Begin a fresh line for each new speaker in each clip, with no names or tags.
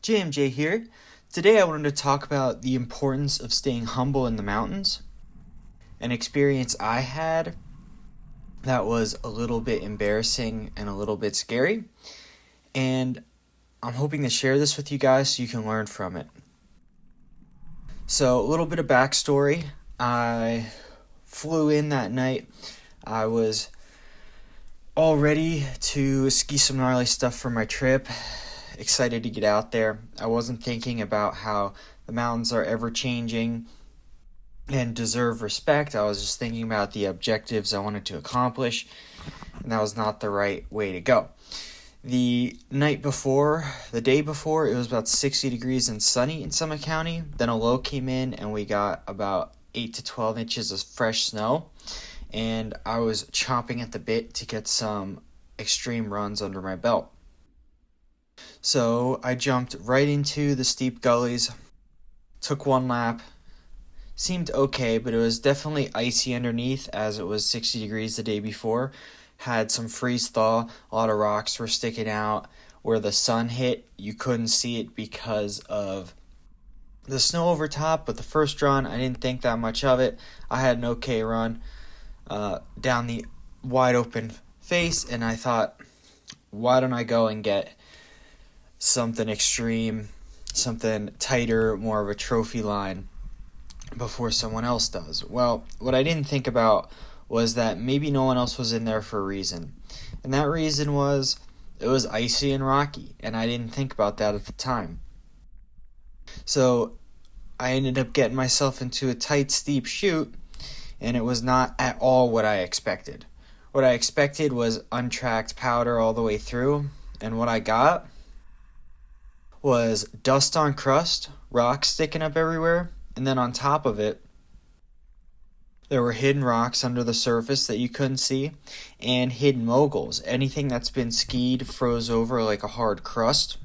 JMJ here. Today I wanted to talk about the importance of staying humble in the mountains. An experience I had that was a little bit embarrassing and a little bit scary. And I'm hoping to share this with you guys so you can learn from it. So a little bit of backstory. I flew in that night. I was all ready to ski some gnarly stuff for my trip. Excited to get out there. I wasn't thinking about how the mountains are ever changing and deserve respect. I was just thinking about the objectives I wanted to accomplish, and that was not the right way to go. The day before, it was about 60 degrees and sunny in Summit County. Then a low came in and we got about 8 to 12 inches of fresh snow, and I was chomping at the bit to get some extreme runs under my belt. So I jumped right into the steep gullies, took one lap, seemed okay, but it was definitely icy underneath as it was 60 degrees the day before. Had some freeze thaw, a lot of rocks were sticking out. Where the sun hit, you couldn't see it because of the snow over top, but the first run, I didn't think that much of it. I had an okay run down the wide open face, and I thought, why don't I go and get something extreme, something tighter, more of a trophy line before someone else does. Well, what I didn't think about was that maybe no one else was in there for a reason. And that reason was it was icy and rocky, and I didn't think about that at the time. So I ended up getting myself into a tight, steep chute, and it was not at all what I expected. What I expected was untracked powder all the way through, and what I got was dust on crust, rocks sticking up everywhere, and then on top of it, there were hidden rocks under the surface that you couldn't see, and hidden moguls. Anything that's been skied froze over like a hard crust,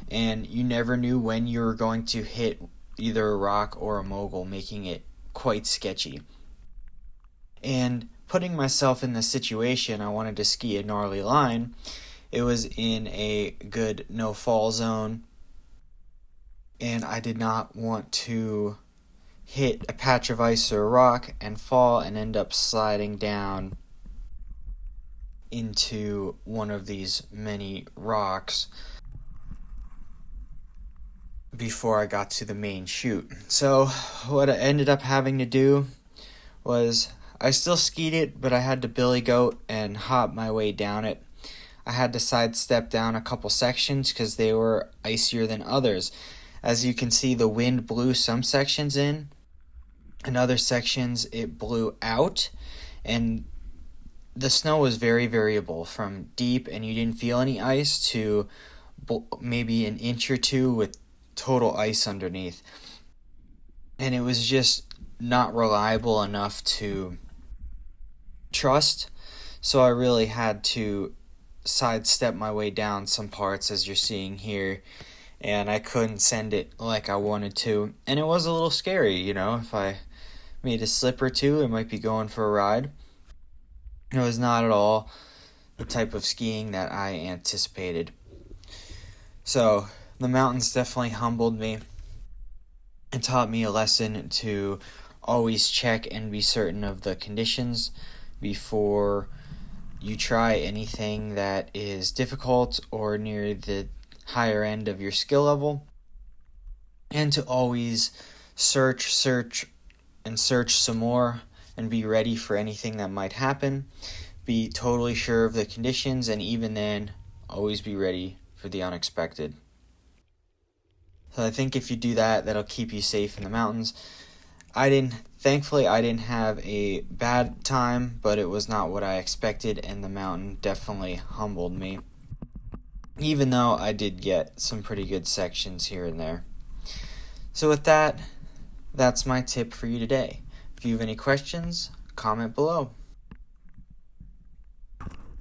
and you never knew when you were going to hit either a rock or a mogul, making it quite sketchy. And putting myself in the situation, I wanted to ski a gnarly line. It was in a good no-fall zone, and I did not want to hit a patch of ice or a rock and fall and end up sliding down into one of these many rocks before I got to the main chute. So what I ended up having to do was I still skied it, but I had to billy goat and hop my way down it. I had to sidestep down a couple sections because they were icier than others. As you can see, the wind blew some sections in. In other sections, it blew out. And the snow was very variable, from deep and you didn't feel any ice to maybe an inch or two with total ice underneath. And it was just not reliable enough to trust. So I really had to sidestep my way down some parts, as you're seeing here. And I couldn't send it like I wanted to. And it was a little scary, if I made a slip or two, I might be going for a ride. It was not at all the type of skiing that I anticipated. So the mountains definitely humbled me and taught me a lesson to always check and be certain of the conditions before you try anything that is difficult or near the higher end of your skill level, and to always search some more and be ready for anything that might happen. Be totally sure of the conditions, and even then, always be ready for the unexpected. So I think if you do that, that'll keep you safe in the mountains. Thankfully, I didn't have a bad time, but it was not what I expected, and the mountain definitely humbled me. Even though I did get some pretty good sections here and there. So with that, that's my tip for you today. If you have any questions, comment below.